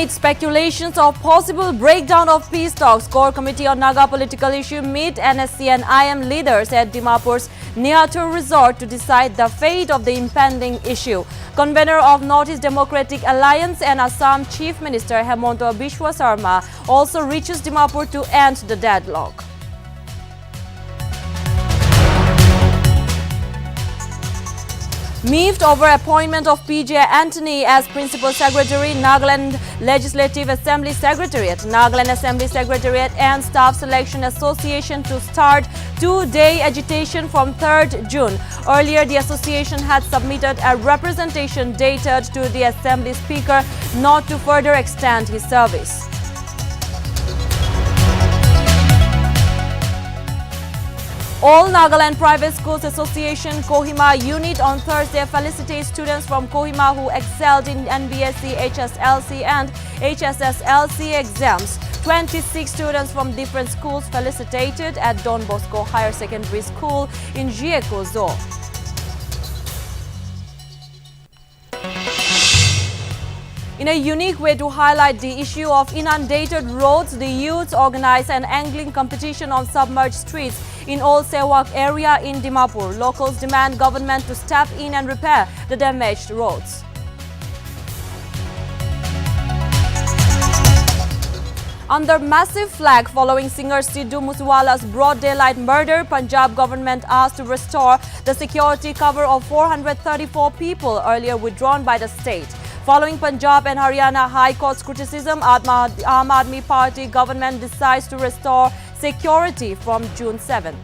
Amid speculations of possible breakdown of peace talks, Core Committee on Naga political issue meet NSC and IM leaders at Dimapur's Niatur resort to decide the fate of the impending issue. Convener of Northeast Democratic Alliance and Assam Chief Minister Hemanta Biswa Sarma also reaches Dimapur to end the deadlock. Miffed over appointment of PJ Anthony as Principal Secretary, Nagaland Legislative Assembly Secretariat, Nagaland Assembly Secretariat and Staff Selection Association to start two-day agitation from 3rd June. Earlier, the association had submitted a representation dated to the Assembly Speaker not to further extend his service. All Nagaland Private Schools Association Kohima unit on Thursday felicitates students from Kohima who excelled in NBSC, HSLC and HSSLC exams. 26 students from different schools felicitated at Don Bosco Higher Secondary School in Jieko Zoo. In a unique way to highlight the issue of inundated roads, the youths organized an angling competition on submerged streets in Old Sewak area in Dimapur. Locals demand government to step in and repair the damaged roads. Under massive flag following singer Sidhu Moosewala's broad daylight murder, Punjab government asked to restore the security cover of 434 people earlier withdrawn by the state. Following Punjab and Haryana High Court's criticism, Aam Aadmi Party government decides to restore security from June 7.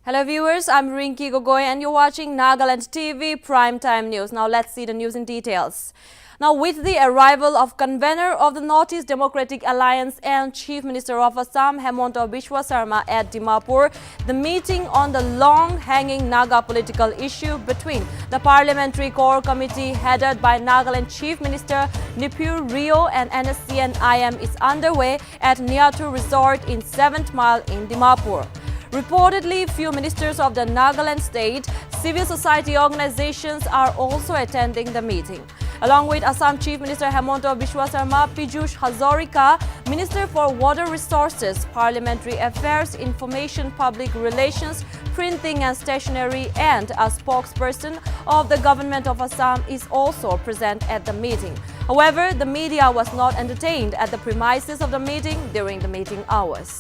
Hello viewers, I'm Rinki Gogoi and you're watching Nagaland TV Primetime News. Now let's see the news in details. Now with the arrival of convener of the Northeast Democratic Alliance and Chief Minister of Assam Hemanta Biswa Sarma at Dimapur, the meeting on the long-hanging Naga political issue between the Parliamentary Core Committee headed by Nagaland Chief Minister Nipur Rio and NSC and IM is underway at Niatur Resort in 7th Mile in Dimapur. Reportedly, few ministers of the Nagaland state, civil society organizations are also attending the meeting. Along with Assam Chief Minister Hemanta Biswa Sarma, Piyush Hazarika, Minister for Water Resources, Parliamentary Affairs, Information, Public Relations, Printing and Stationery and a spokesperson of the Government of Assam is also present at the meeting. However, the media was not entertained at the premises of the meeting during the meeting hours.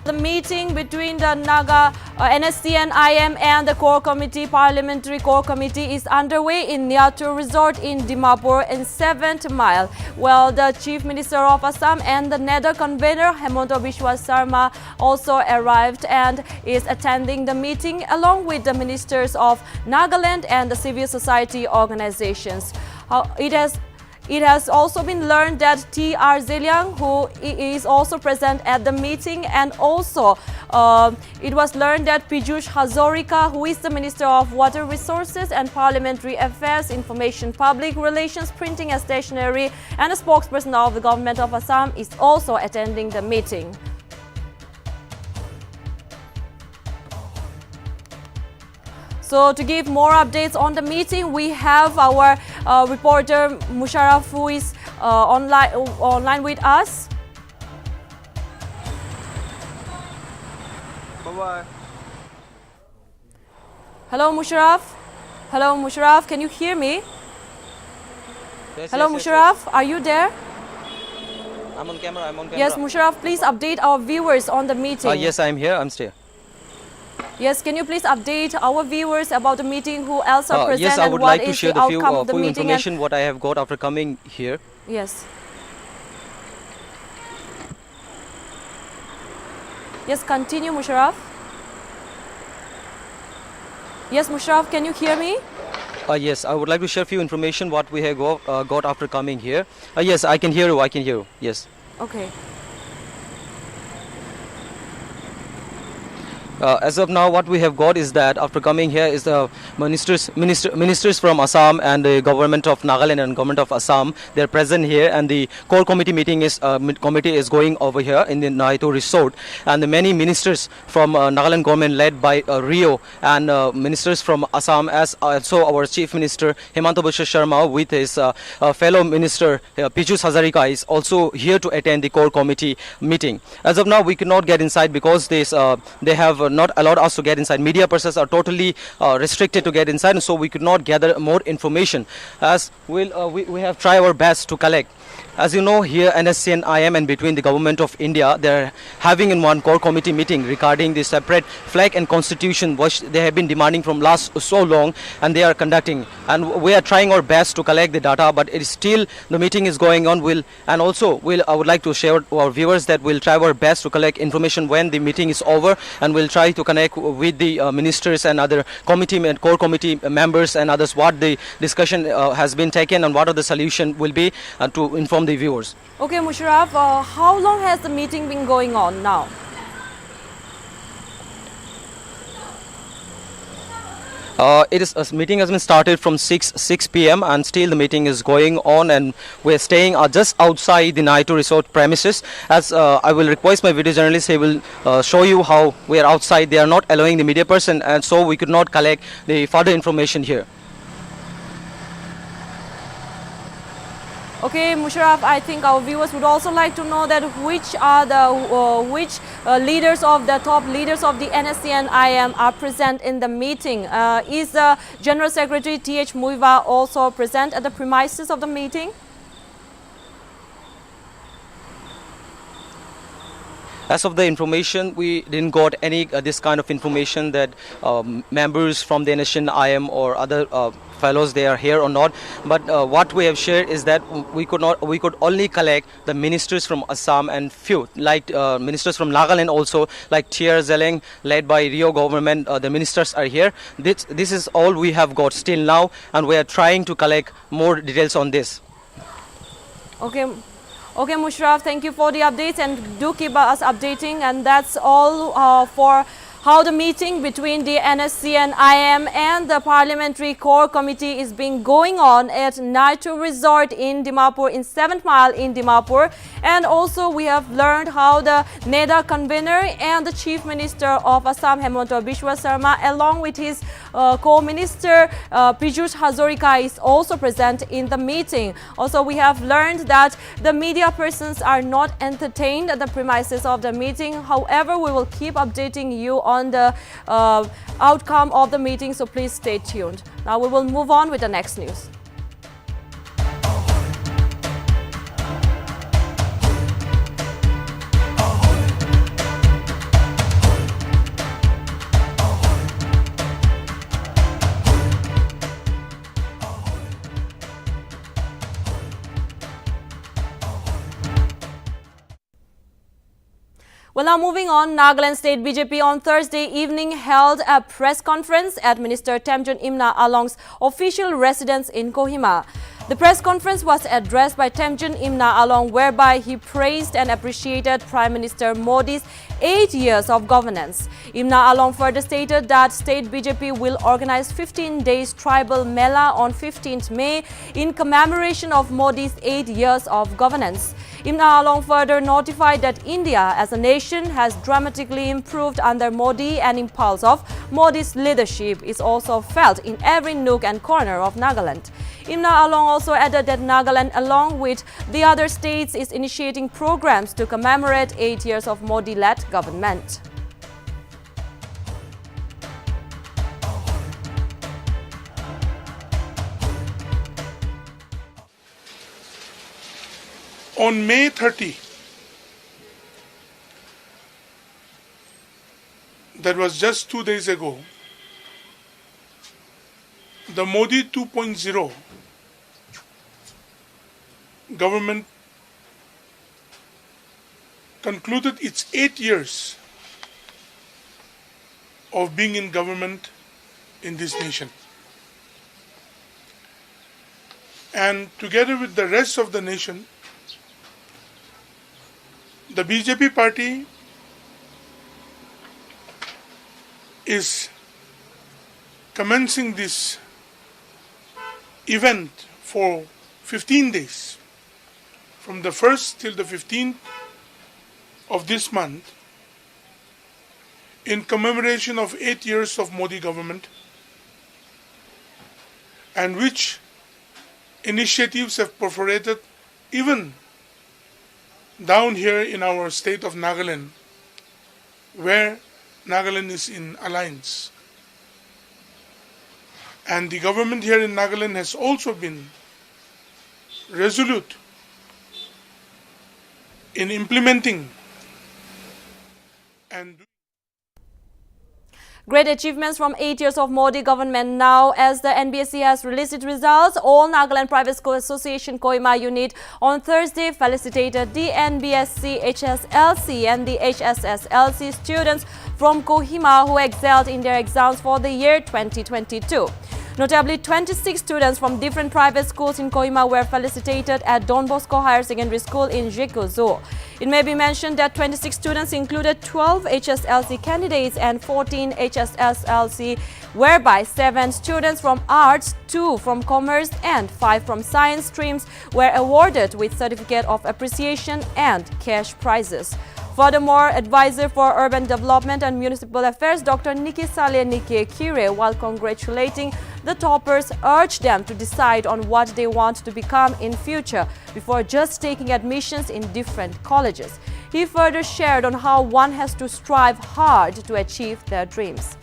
The meeting between the Naga, NSC and IM and the Core Committee, Parliamentary Core Committee is underway in Niatur Resort in Dimapur in 7th Mile. Well, the Chief Minister of Assam and the NEDA convener Hemanta Biswa Sarma also arrived and is attending the meeting along with the ministers of Nagaland and the civil society organizations. It has also been learned that T.R. Zeliang, who is also present at the meeting, and also it was learned that Piyush Hazarika, who is the Minister of Water Resources and Parliamentary Affairs, Information, Public Relations, Printing and Stationery, and a spokesperson of the Government of Assam is also attending the meeting. So to give more updates on the meeting, we have our reporter Musharraf, who is online with us. Bye-bye. Hello Musharraf. Hello Musharraf, can you hear me? Yes, Hello yes, Musharraf, yes. are you there? I'm on camera, Yes, Musharraf, please update our viewers on the meeting. Yes, I'm here, I'm still. Yes, can you please update our viewers about the meeting, who else are present Yes, I and would what like to is share the the few outcome of the meeting? information what I have got after coming here. Yes. Yes, continue, Musharraf. Yes, Musharraf, can you hear me? Yes, I would like to share a few information what we have got after coming here. Yes, I can hear you. I can hear you. Yes. Okay. As of now, what we have got is that after coming here is the ministers from Assam and the government of Nagaland and government of Assam. They are present here, and the core committee meeting is committee is going over here in the Naito resort, and the many ministers from Nagaland government led by Rio and ministers from Assam, as also our chief minister Himanta Biswa Sharma with his fellow minister Piyush Hazarika is also here to attend the core committee meeting. As of now, we cannot get inside because they have not allowed us to get inside. Media persons are totally restricted to get inside, and so we could not gather more information. As we have tried our best to collect. As you know, here NSC and IM and between the government of India, they are having in one core committee meeting regarding the separate flag and constitution, which they have been demanding from last so long, and they are conducting. And we are trying our best to collect the data, but it is still the meeting is going on. I would like to share with our viewers that we'll try our best to collect information when the meeting is over, and we'll try to connect with the ministers and other committee and core committee members and others what the discussion has been taken and what are the solution will be to inform the viewers. Okay, Musharraf, how long has the meeting been going on now? Meeting has been started from 6 p.m. and still the meeting is going on, and we're staying just outside the Naito resort premises. As I will request my video journalist, he will show you how we are outside. They are not allowing the media person, and so we could not collect the further information here. Okay, Musharraf, I think our viewers would also like to know that which are the leaders of the top leaders of the NSC and IM are present in the meeting. Is the General Secretary T.H. Muiva also present at the premises of the meeting? As of the information, we didn't got any this kind of information that members from the NSC and IM or other fellows they are here or not. But what we have shared is that we could only collect the ministers from Assam and few like ministers from Nagaland also, like T.R. Zeleng led by Rio government. The ministers are here. This is all we have got still now, and we are trying to collect more details on this. Okay. Okay, Musharraf, thank you for the updates, and do keep us updating. And that's all for how the meeting between the NSC and IM and the Parliamentary Core Committee is being going on at Naito Resort in Dimapur, in 7th Mile in Dimapur. And also we have learned how the NEDA convener and the Chief Minister of Assam, Himanta Biswa Sharma, along with his co-minister Piyush Hazarika is also present in the meeting. Also, we have learned that the media persons are not entertained at the premises of the meeting. However, we will keep updating you on the outcome of the meeting, so please stay tuned. Now we will move on with the next news. Well, now moving on, Nagaland State BJP on Thursday evening held a press conference at Minister Temjun Imna Along's official residence in Kohima. The press conference was addressed by Temjun Imna Along, whereby he praised and appreciated Prime Minister Modi's 8 years of governance. Imna Along further stated that State BJP will organize 15 days tribal Mela on 15th May in commemoration of Modi's 8 years of governance. Imna Along further notified that India as a nation has dramatically improved under Modi, and impulse of Modi's leadership is also felt in every nook and corner of Nagaland. Imna Along also added that Nagaland, along with the other states, is initiating programs to commemorate 8 years of Modi-led government. On May 30, that was just 2 days ago, the Modi 2.0 government concluded its 8 years of being in government in this nation. And together with the rest of the nation, the BJP party is commencing this event for 15 days, from the 1st till the 15th of this month, in commemoration of 8 years of Modi government, and which initiatives have perforated even down here in our state of Nagaland, where Nagaland is in alliance. And the government here in Nagaland has also been resolute in implementing and Great achievements from 8 years of Modi government. Now, as the NBSC has released its results, all Nagaland Private School Association Kohima unit on Thursday felicitated the NBSC HSLC and the HSSLC students from Kohima who excelled in their exams for the year 2022. Notably, 26 students from different private schools in Kohima were felicitated at Don Bosco Higher Secondary School in Jikozo. It may be mentioned that 26 students included 12 HSLC candidates and 14 HSSLC, whereby 7 students from arts, 2 from commerce and 5 from science streams were awarded with certificate of appreciation and cash prizes. Furthermore, Advisor for Urban Development and Municipal Affairs Dr. Niki Saleh Niki Kire, while congratulating the toppers, urged them to decide on what they want to become in future before just taking admissions in different colleges. He further shared on how one has to strive hard to achieve their dreams.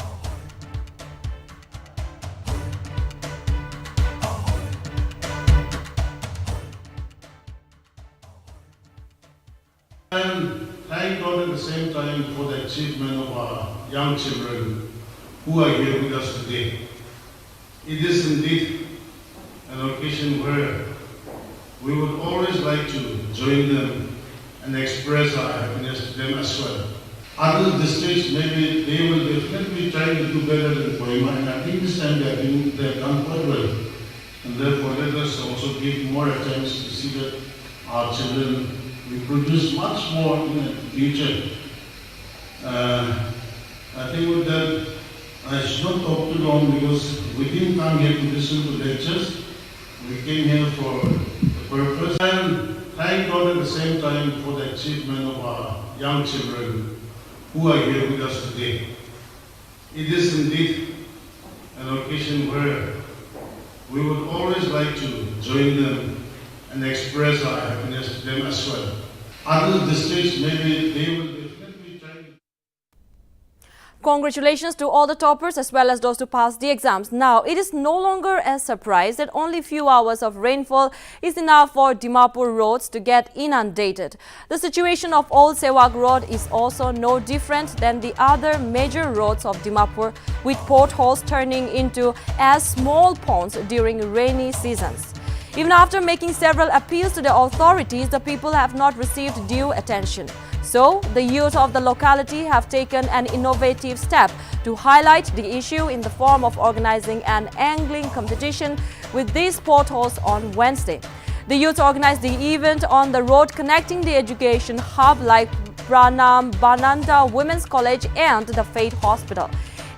And thank God at the same time for the achievement of our young children who are here with us today. It is indeed an occasion where we would always like to join them and express our happiness to them as well. Other districts, maybe they will definitely try to do better than Kohima, and I think this time they have done quite well. And therefore, let us also give more attempts to see that our children will produce much more in the future. I think with that, I should not talk too long because we didn't come here to listen to lectures. We came here for the purpose. And thank God at the same time for the achievement of our young children who are here with us today. It is indeed an occasion where we would always like to join them and express our happiness to them as well. Other districts, maybe they will definitely try to... Congratulations to all the toppers as well as those who passed the exams. Now, it is no longer a surprise that only few hours of rainfall is enough for Dimapur roads to get inundated. The situation of Old Sewak Road is also no different than the other major roads of Dimapur, with potholes turning into as small ponds during rainy seasons. Even after making several appeals to the authorities, the people have not received due attention. So, the youth of the locality have taken an innovative step to highlight the issue in the form of organizing an angling competition with these potholes on Wednesday. The youth organized the event on the road connecting the education hub like Pranam Bananda Women's College and the Faith Hospital.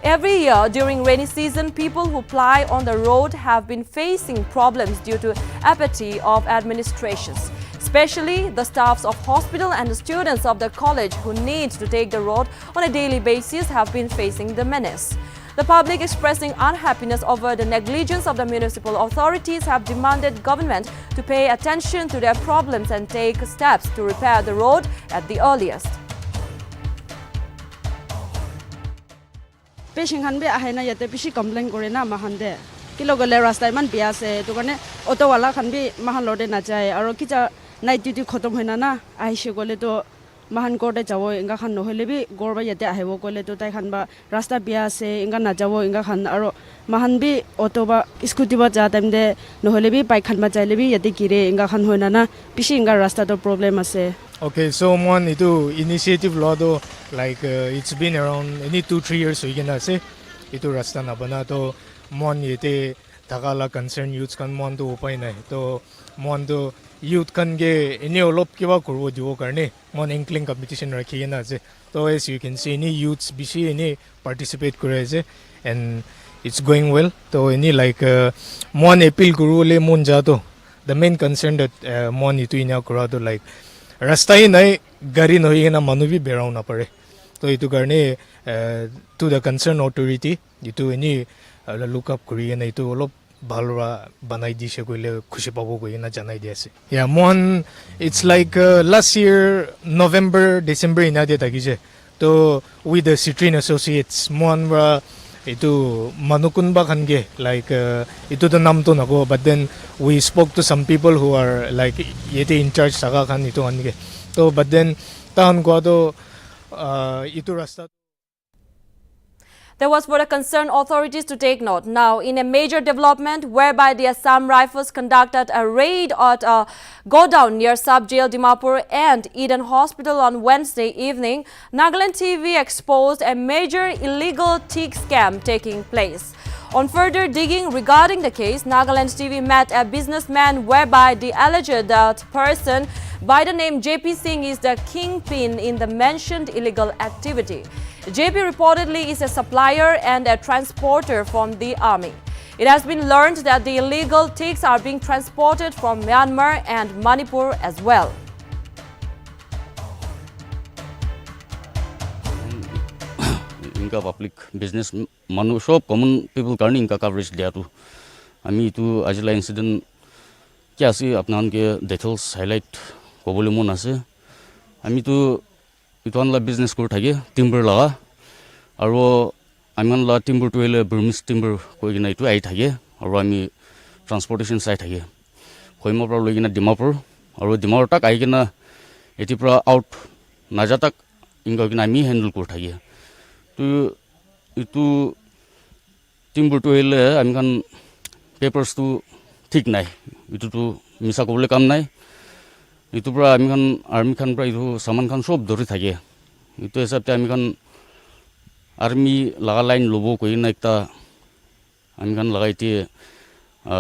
Every year during rainy season, people who ply on the road have been facing problems due to apathy of administrations. Especially the staffs of hospital and the students of the college who need to take the road on a daily basis have been facing the menace. The public expressing unhappiness over the negligence of the municipal authorities have demanded government to pay attention to their problems and take steps to repair the road at the earliest. Patient can be a hena yet the complain Gorena Mahande. Kilogale Rastaman Biase, to Gane, Ottawa can be Mahalode Najai, or Kita night duty Kotom Henana, I should go to mahan korte jawo inga khan nohole bi gorba yate ahibo kole to tai khan ba rasta bia ase inga na jawo inga khan aro mahan bi auto ba scooty ba ja time de nohole bi bike khan ba jaile bi yate kire inga khan hoina na pishi inga rasta to problem ase. Okay, so one itu initiative law do like it's been around any 2-3 years we can say itu rasta na bana to mon yete thakala concern youth kan mon to upai nai to mon to youth kan ge any olop kiba kurbo dibo karne mon inkling competition rakhi na ase to as you can see any youths bishi any participate kore ase and it's going well to any like mon appeal guru le mon ja to the main concern that mon itu ina kura to like rasta hi nai gari nohi na manu bi berau na pare to itu karne to the concerned authority itu any look up kuri na itu olop balra banai dise koile khushi pabo koi na janai diase. Yeah, mon it's like last year November December ina de tagije to with the Citrine Associates mon ra itu manukun ba khange like itu the nam to nago but then we spoke to some people who are like yete in charge saga khan itu ange to but then tahan ko to itu rasta. There was for the concerned authorities to take note. Now, in a major development whereby the Assam Rifles conducted a raid at a go-down near sub-jail Dimapur and Eden Hospital on Wednesday evening, Nltv exposed a major illegal teak scam taking place. On further digging regarding the case, Nltv met a businessman whereby the alleged person by the name JP Singh is the kingpin in the mentioned illegal activity. JP reportedly is a supplier and a transporter from the army. It has been learned that the illegal teaks are being transported from Myanmar and Manipur as well. Inka public business manu shop common people karni inka coverage dia tu ami tu ajla incident kya ase apnan ke details highlight kobole mon ase ami tu iton la business kor thage timber la aro aman la timber to ele Burmese timber koi gina itu ai thage aro ami transportation site thage khoima pra loi gina Dimapur aro Dimapur tak ai gina eti pra out naja tak inga gina ami handle kor thage to itu timber to ele ami kan papers tu thik nai itu tu misa kobole kam nai itu pra ami kan army kan pra itu saman kan sob dori thake itu hisab te ami kan army laga line lobo koi na ekta ami kan lagai te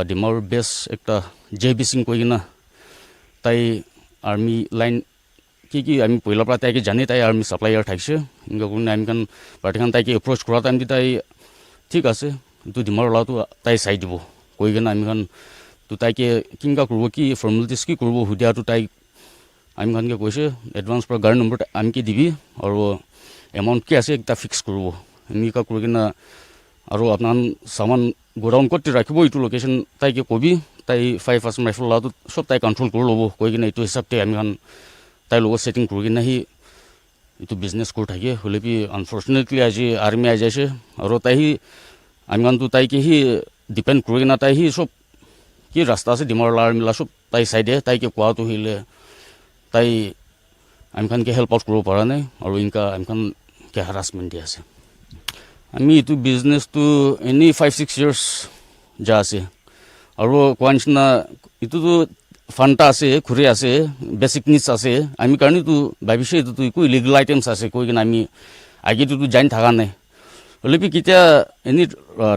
Dimapur base ekta JB Singh koi na tai army line ki ami poila pra tai ke jane tai army supplier thaise inga kun ami kan party kan tai ke approach kora time tai thik ase tu Dimapur la tu tai side dibo koi gena ami kan tu tai ke kinga kurbo ki formalities ki kurbo hudia tu tai আমি খানকে কৈছে advance পৰা গাড়ী number আমি কি দিবি আৰু amount কি আছে এটা ফিক্স কৰিব আমি কা কৰি কিনা আৰু আপোনাৰ সামান গোডাউন কৰি ৰাখিব এইটো লোকেশ্যন তাই কি কবি তাই 5 ৰাইফল লাটো সব তাই কন্ট্ৰোল কৰি ল'ব কৈ কিনা এইটো হিচাপতে আমি খান তাই লগত সেটিং কৰি কিনা হি এইটো বিজনেছ কৰি থাকে হলে কি আনফৰ্চুনেটলি আজি আৰ্মি আই যাইছে আৰু তাই আমি খান তো তাই কি হি ডিপেন্ড কৰি কিনা তাই হি সব কি ৰাস্তা আছে ডিমাৰ আৰ্মি লা সব তাই চাইডে তাই কি কোৱাটো হিলে তাই আমি খানকে হেল্প আউট কৰিব পৰা নাই আৰু ইনকা আমি খান কে হাৰাসমেন্ট দি আছে আমি এইটো বিজনেছটো এনি 5-6 ইয়াৰ্স যা আছে আৰু কোৱানছনা এইটোতো ফান্টা আছে খুৰে আছে বেসিক নিডস আছে আমি কাৰণেতো ভাবিছে এইটো একো ইলিগেল আইটেমছ আছে কৈ কিনা আমি আগেতো জানি থাকা নাই হলেপি কিতিয়া এনি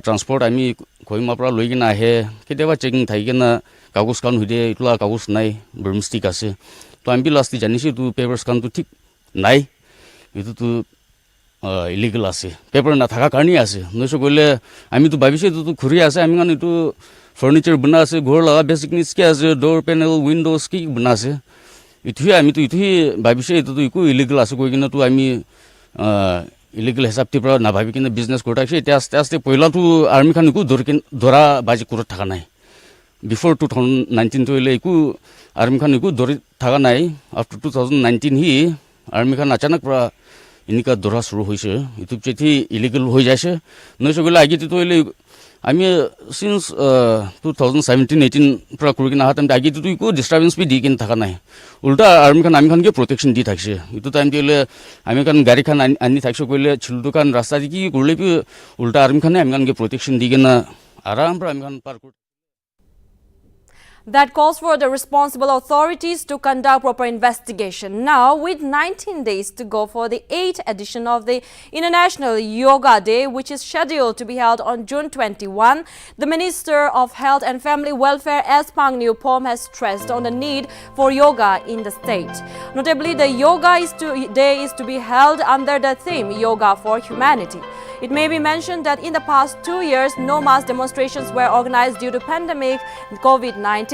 ট্ৰান্সপৰ্ট আমি কইমা পৰা লৈ কিনা আহে কেতিয়াবা চেকিং থাকি কিনা কাগজ কান হৈ দিয়ে ইটলা কাগজ নাই ব্ৰমষ্টিক আছে তো আমি লাস্টে জানিছো তো পেপারস কান তো ঠিক নাই এটো তো ইলিগেল আছে পেপার না থাকা কারণে আছে নয়সো কইলে আমি তো ভাবিছো তো খুরি আছে আমি কান এটো ফার্নিচার বনা আছে ঘর লাগা বেসিক নিডস কি আছে ডোর প্যানেল উইন্ডোজ কি বনা আছে ইতুই আমি তো ইতুই ভাবিছো এটো তো ইকো ইলিগেল আছে কই কিনা তো আমি ইলিগেল হিসাবতে পৰা না ভাবি কিনা বিজনেস করতাছে এটা আস্তে আস্তে পয়লা তো আর্মি খান কো ধরা বাজি করে থাকা নাই বিফোর 2019 তো ইলে কো आर्मी खान को दौरी थाका नाई आफ्टर 2019 ही आर्मी खान अचानक पूरा इनका दौरा शुरू होइसे इतु चेथि इलीगल हो जाइसे नयसो गले आगे तो इले আমি since 2017-18 পৰা কৰি কিনে আহা টাইম আগে তো একো ডিস্টারবেন্স বি দি কিনে থাকা নাই উল্টা আর্মি খান আমি খানকে প্রোটেকশন দি থাকছে ইটো টাইম দিলে আমি খান গাড়ি খান আনি থাকছে কইলে ছিলটো খান রাস্তা দি কি করলে বি উল্টা আর্মি খানে আমি খানকে প্রোটেকশন দি কিনা আরাম আমি খান পার কর That calls for the responsible authorities to conduct proper investigation. Now, with 19 days to go for the 8th edition of the International Yoga Day, which is scheduled to be held on June 21, the Minister of Health and Family Welfare, S. Pangneupom, has stressed on the need for yoga in the state. Notably, the Yoga Day is to be held under the theme Yoga for Humanity. It may be mentioned that in the past 2 years, no mass demonstrations were organized due to pandemic COVID-19.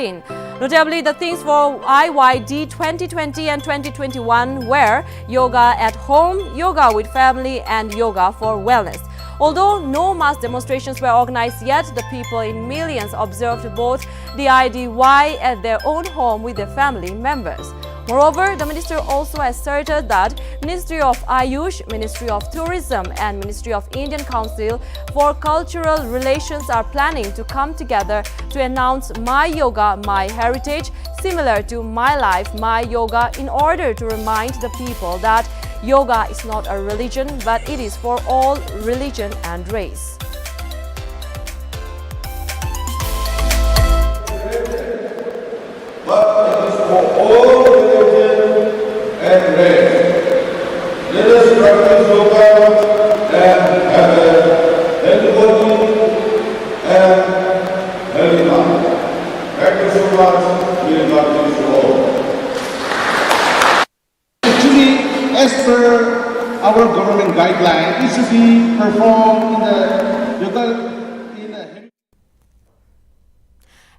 Notably, the themes for IYD 2020 and 2021 were yoga at home, yoga with family, and yoga for wellness. Although no mass demonstrations were organized yet, the people in millions observed both the IDY at their own home with their family members. Moreover, the minister also asserted that Ministry of Ayush, Ministry of Tourism and Ministry of Indian Council for Cultural Relations are planning to come together to announce My Yoga, My Heritage, similar to My Life, My Yoga, in order to remind the people that yoga is not a religion, but it is for all religion and race. But it is for all religion and race. Let us practice yoga and have a healthy body and healthy mind. Thank you so much. May God bless you all. Actually, as per our government guideline, it should be performed in the yoga.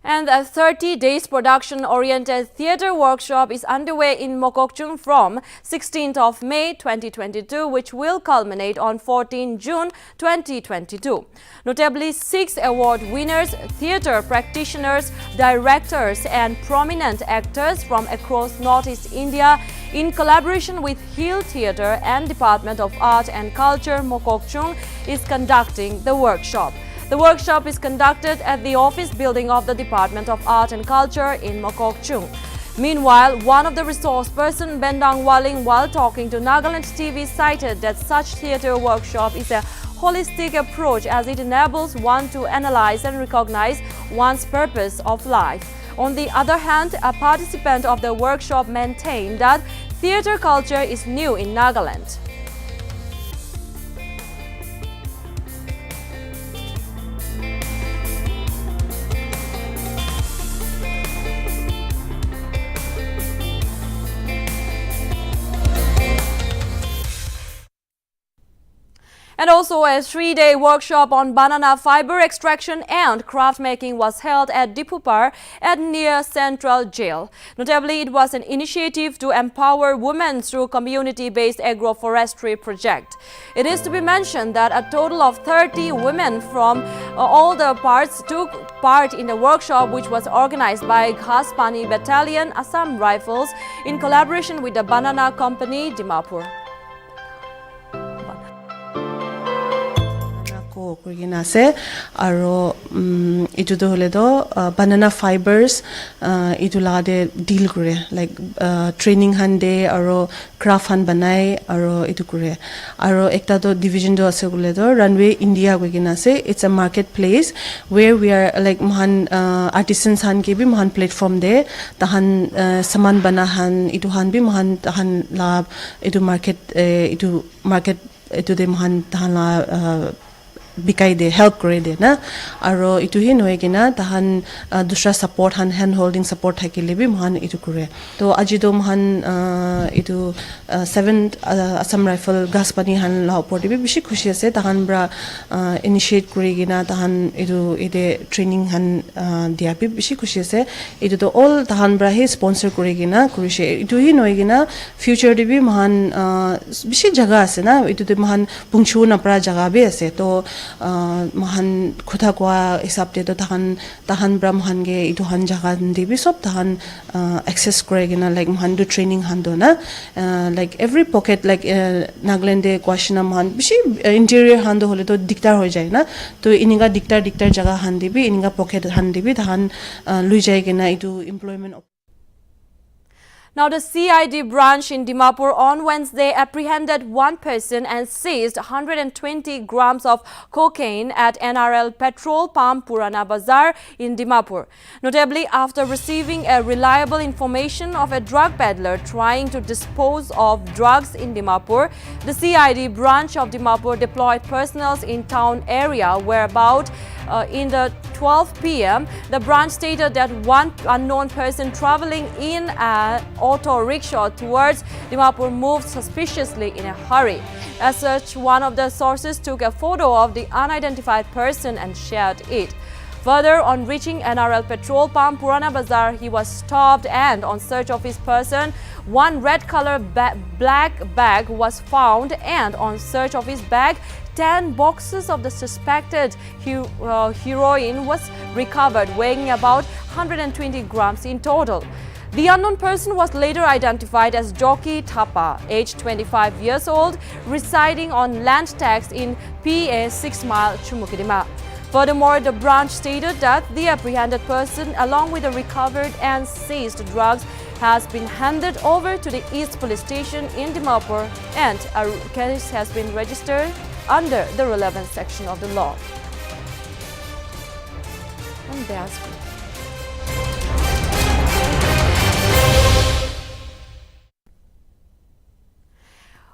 And a 30 days production-oriented theatre workshop is underway in Mokokchung from 16th of May 2022, which will culminate on 14 June 2022. Notably, 6 award winners, theatre practitioners, directors and prominent actors from across Northeast India, in collaboration with Hill Theatre and Department of Art and Culture, Mokokchung, is conducting the workshop. The workshop is conducted at the office building of the Department of Art and Culture in Mokokchung. Meanwhile, one of the resource person, Bendang Waling, while talking to Nltv, cited that such theatre workshop is a holistic approach as it enables one to analyze and recognize one's purpose of life. On the other hand, a participant of the workshop maintained that theatre culture is new in Nagaland. And also a 3-day workshop on banana fiber extraction and craft making was held at Dimapur at near Central Jail. Notably, it was an initiative to empower women through community-based agroforestry project. It is to be mentioned that a total of 30 women from all the parts took part in the workshop, which was organized by Ghaspani Battalion, Assam Rifles, in collaboration with the banana company Dimapur. Kurgina se aro itu to hole do banana fibers itu la de deal kore like training hande aro craft han banai aro itu kore aro ekta do division do ase gole do runway India kurgina se it's a marketplace where we are like mahan artisans han ke bi mahan platform de tahan saman bana han itu han bi mahan tahan la itu market itu de mahan tahan la bikai de help kore de na aro itu hi noe kina tahan dusra support han hand holding support thakile bi mohan itu kore to aji do mohan itu 7th Assam Rifle Gaspani han la opor bi bishi khushi ase tahan bra initiate kore gina tahan itu ide training han dia bi bishi khushi ase itu to all tahan bra he sponsor kore gina kurishe itu hi noe gina future de bi mohan bishi jaga ase na itu de mohan pungchu na pra jaga bi ase to mahan khuda kwa hisab te to tahan brahman ge itu han jaga dibi sob tahan access kore gina like mahan do training han do na like every pocket like Nagaland de kwashina mahan bishi interior han do hole to diktar ho jay na to ininga diktar jaga han dibi ininga pocket han dibi tahan lui jay gina itu employment. Now, the CID branch in Dimapur on Wednesday apprehended one person and seized 120 grams of cocaine at NRL petrol pump Purana Bazar in Dimapur. Notably, after receiving a reliable information of a drug peddler trying to dispose of drugs in Dimapur, the CID branch of Dimapur deployed personnel in town area where about in the 12 p.m. the branch stated that one unknown person traveling in an auto rickshaw towards Dimapur moved suspiciously in a hurry. As such, one of the sources took a photo of the unidentified person and shared it. Further, on reaching NRL petrol pump Purana Bazar, he was stopped and on search of his person, one red color black bag was found and on search of his bag, 10 boxes of the suspected heroin was recovered, weighing about 120 grams in total. The unknown person was later identified as Jockey Thapa, aged 25 years old, residing on land tax in PA 6 Mile, Chumukidima. Furthermore, the branch stated that the apprehended person, along with the recovered and seized drugs, has been handed over to the East Police Station in Dimapur and a case has been registered under the relevant section of the law.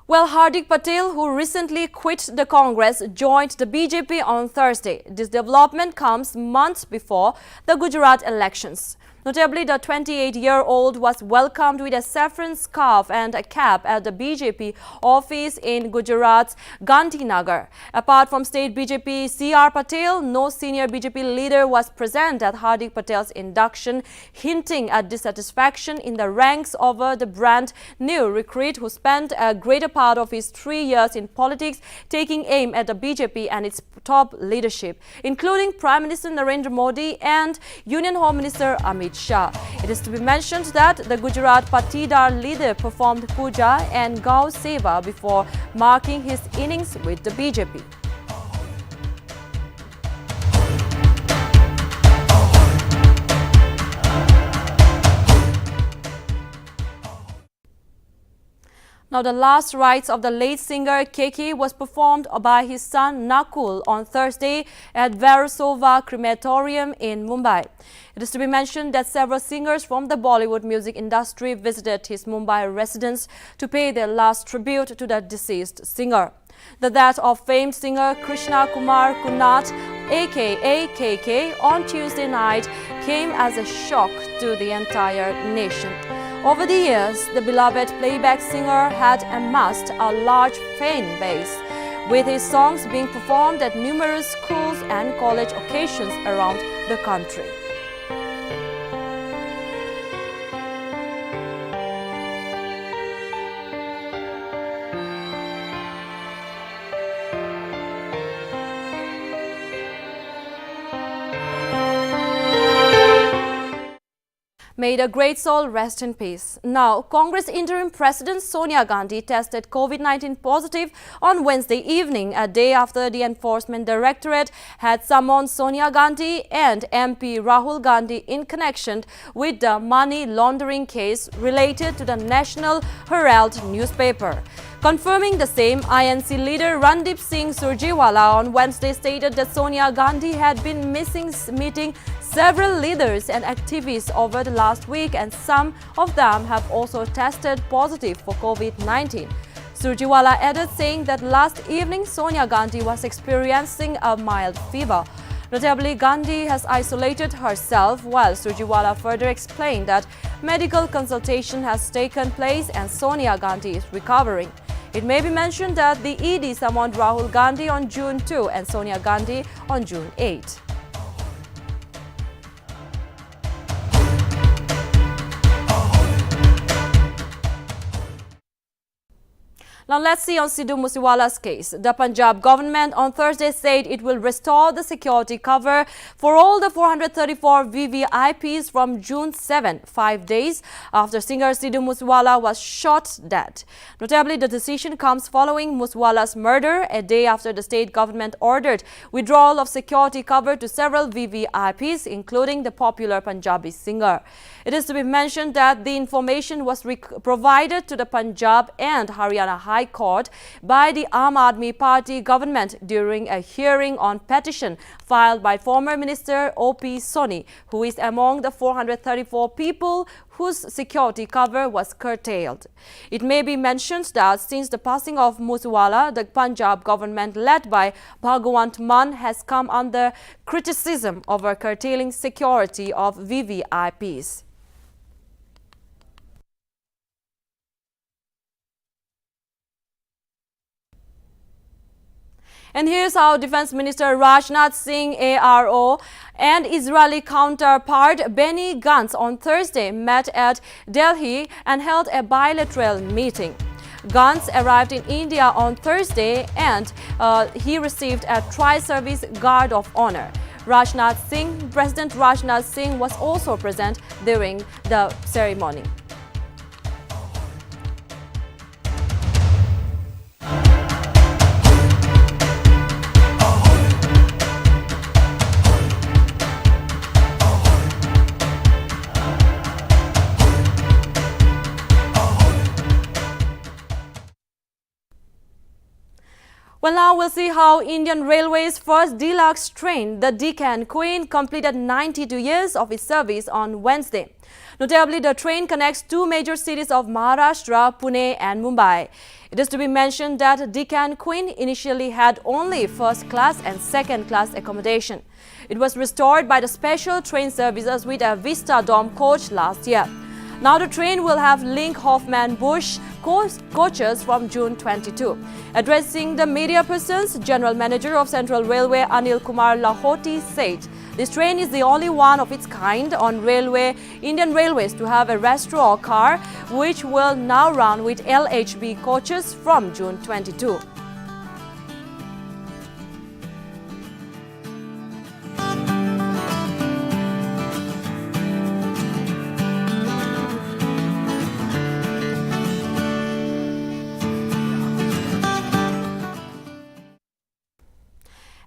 Well, Hardik Patel, who recently quit the Congress, joined the BJP on Thursday. This development comes months before the Gujarat elections. Notably, the 28-year-old was welcomed with a saffron scarf and a cap at the BJP office in Gujarat's Gandhinagar. Apart from state BJP C.R. Patel, no senior BJP leader was present at Hardik Patel's induction, hinting at dissatisfaction in the ranks over the brand new recruit who spent a greater part of his 3 years in politics taking aim at the BJP and its top leadership, including Prime Minister Narendra Modi and Union Home Minister Amit Shah. It is to be mentioned that the Gujarat Patidar leader performed puja and Gau Seva before marking his innings with the BJP. Now, the last rites of the late singer KK was performed by his son Nakul on Thursday at Versova Crematorium in Mumbai. It is to be mentioned that several singers from the Bollywood music industry visited his Mumbai residence to pay their last tribute to the deceased singer. The death of famed singer Krishna Kumar Kunnath, aka KK, on Tuesday night came as a shock to the entire nation. Over the years, the beloved playback singer had amassed a large fan base, with his songs being performed at numerous schools and college occasions around the country. May the great soul rest in peace. Now, Congress interim President Sonia Gandhi tested COVID-19 positive on Wednesday evening, a day after the Enforcement Directorate had summoned Sonia Gandhi and MP Rahul Gandhi in connection with the money laundering case related to the National Herald newspaper. Confirming the same, INC leader Randeep Singh Surjewala on Wednesday stated that Sonia Gandhi had been missing meeting several leaders and activists over the last week, and some of them have also tested positive for COVID-19. Surjewala added, saying that last evening Sonia Gandhi was experiencing a mild fever. Notably, Gandhi has isolated herself, while Surjewala further explained that medical consultation has taken place and Sonia Gandhi is recovering. It may be mentioned that the ED summoned Rahul Gandhi on June 2 and Sonia Gandhi on June 8. Now let's see on Sidhu Moosewala's case. The Punjab government on Thursday said it will restore the security cover for all the 434 VVIPs from June 7, 5 days after singer Sidhu Moosewala was shot dead. Notably, the decision comes following Moosewala's murder, a day after the state government ordered withdrawal of security cover to several VVIPs, including the popular Punjabi singer. It is to be mentioned that the information was provided to the Punjab and Haryana High Court by the Aam Aadmi Party government during a hearing on petition filed by former Minister O.P. Soni, who is among the 434 people whose security cover was curtailed. It may be mentioned that since the passing of Moosewala, the Punjab government led by Bhagwant Mann has come under criticism over curtailing security of VVIPs. And here's how Defense Minister Rajnath Singh, ARO, and Israeli counterpart Benny Gantz on Thursday met at Delhi and held a bilateral meeting. Gantz arrived in India on Thursday and he received a Tri-Service Guard of Honor. President Rajnath Singh was also present during the ceremony. Well, now we'll see how Indian Railways' first deluxe train, the Deccan Queen, completed 92 years of its service on Wednesday. Notably, the train connects two major cities of Maharashtra, Pune and Mumbai. It is to be mentioned that Deccan Queen initially had only first-class and second-class accommodation. It was restored by the special train services with a Vista Dome coach last year. Now the train will have Link Hoffman Bush coaches from June 22. Addressing the media persons, General Manager of Central Railway Anil Kumar Lahoti said, this train is the only one of its kind on Indian Railways to have a restaurant car, which will now run with LHB coaches from June 22.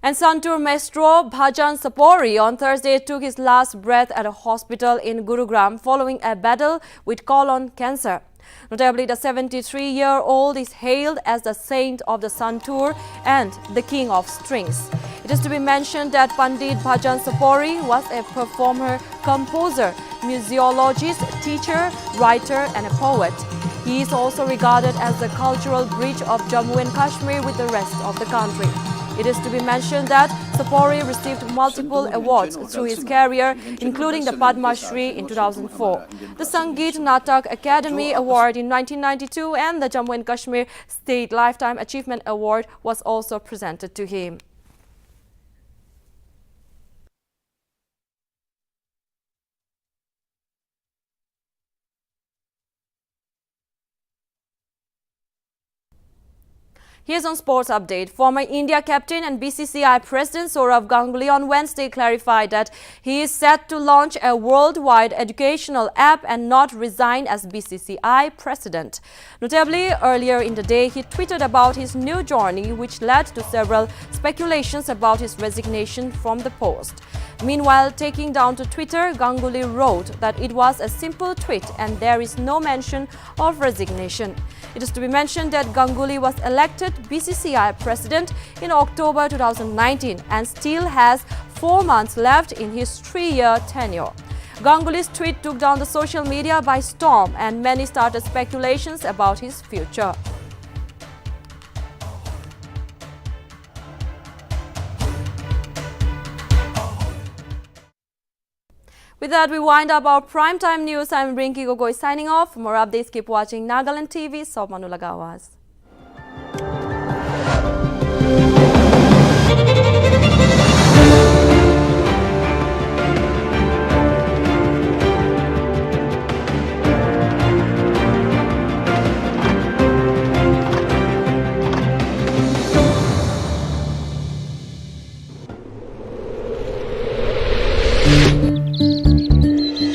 And Santur maestro Bhajan Sopori on Thursday took his last breath at a hospital in Gurugram following a battle with colon cancer. Notably, the 73-year-old is hailed as the saint of the Santur and the king of strings. It is to be mentioned that Pandit Bhajan Sopori was a performer, composer, museologist, teacher, writer and a poet. He is also regarded as the cultural bridge of Jammu and Kashmir with the rest of the country. It is to be mentioned that Sopori received multiple awards through his career, including the Padma Shri in 2004, the Sangeet Natak Academy Award in 1992 and the Jammu and Kashmir State Lifetime Achievement Award was also presented to him. Here's on sports update. Former India captain and BCCI President Sourav Ganguly on Wednesday clarified that he is set to launch a worldwide educational app and not resign as BCCI President. Notably, earlier in the day, he tweeted about his new journey, which led to several speculations about his resignation from the post. Meanwhile, taking down to Twitter, Ganguly wrote that it was a simple tweet and there is no mention of resignation. It is to be mentioned that Ganguly was elected BCCI President in October 2019 and still has 4 months left in his 3-year tenure. Ganguly's tweet took down the social media by storm and many started speculations about his future. With that, we wind up our primetime news. I'm Rinki Gogoi signing off. For more updates, keep watching Nagaland TV. Sob Manulagawas.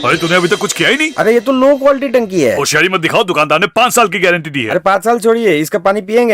अरे तूने अभी तक कुछ किया ही नहीं। अरे ये तो लो क्वालिटी टंकी है। होशियारी मत दिखाओ, दुकानदार ने 5 साल की गारंटी दी है। अरे 5 साल छोड़िए, इसका पानी पियेंगे ना